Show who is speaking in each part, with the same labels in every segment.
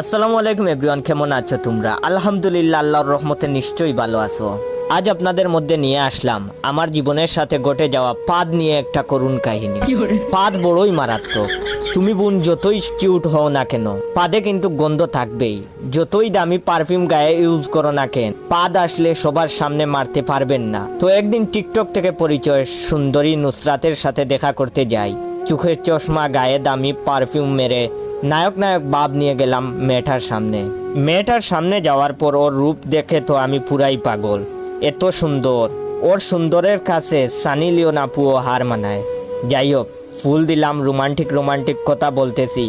Speaker 1: আসসালামু আলাইকুম এভরিওয়ান, কেমন আছো তোমরা? আলহামদুলিল্লাহ, আল্লাহর রহমতে নিশ্চয়ই ভালো আছো। আজ আপনাদের মধ্যে নিয়ে আসলাম আমার জীবনের সাথে ঘটে যাওয়া পাদ নিয়ে একটা করুণ কাহিনী। পাদ বড়ই মারাত্মক। তুমি বোন যতই কিউট হও না কেন, পাদে কিন্তু গন্ধ থাকবেই। যতই দামি পারফিউম গায়ে ইউজ করো না কেন, পাদ আসলে সবার সামনে মারতে পারবেন না। তো একদিন টিকটক থেকে পরিচয় সুন্দরী নুসরাতের সাথে দেখা করতে যাই। চোখের চশমা, গায়ে দামি পারফিউম মেরে নায়ক ভাব নিয়ে গেলাম মেয়েটার সামনে যাওয়ার পর ওর রূপ দেখে তো আমি পুরাই পাগল। এত সুন্দর, ওর সুন্দরের কাছে সানি লিওন আপুও হার মানায়। যাই হোক, ফুল দিলাম, রোমান্টিক কথা বলতেছি।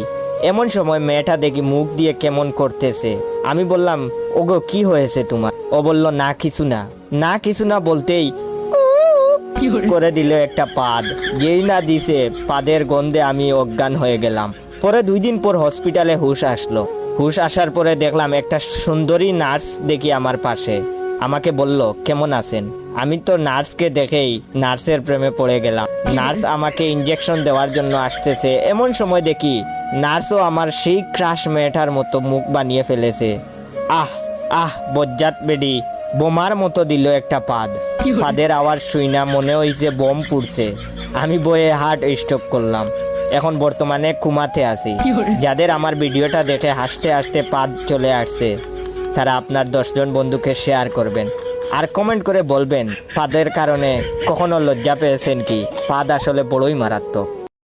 Speaker 1: এমন সময় মেয়েটা দেখি মুখ দিয়ে কেমন করতেছে। আমি বললাম, ওগো কি হয়েছে তোমার? ও বলল, না কিছু না বলতেই করে দিল একটা পাদ। যেই না দিছে, পাদের গন্ধে আমি অজ্ঞান হয়ে গেলাম। পরে 2 দিন পর হসপিটালে হুশ আসলো। হুশ আসার পরে দেখলাম একটা সুন্দরী নার্স দেখি আমার পাশে। আমাকে বলল, কেমন আছেন? আমি তো নার্সকে দেখেই নার্সের প্রেমে পড়ে গেলাম। নার্স আমাকে ইঞ্জেকশন দেওয়ার জন্য আসতেছে। এমন সময় দেখি নার্সও আমার সেই ক্রাশ মেয়েটার মতো মুখ বানিয়ে ফেলেছে। বজ্জাত বেডি বোমার মতো দিল একটা পাদ। পাদের আওয়াজ শুই না মনে হইছে বোম ফুটছে। আমি বয়ে হার্ট স্ট্রোক করলাম। এখন বর্তমানে কুমাতে আছি। যাদের আমার ভিডিওটা দেখে হাসতে হাসতে পাদ চলে আসছে, তারা আপনার 10 জন বন্ধুকে শেয়ার করবেন আর কমেন্ট করে বলবেন পাদের কারণে কখনো লজ্জা পেয়েছেন কি। পাদ আসলে বড়ই মারাত্মক।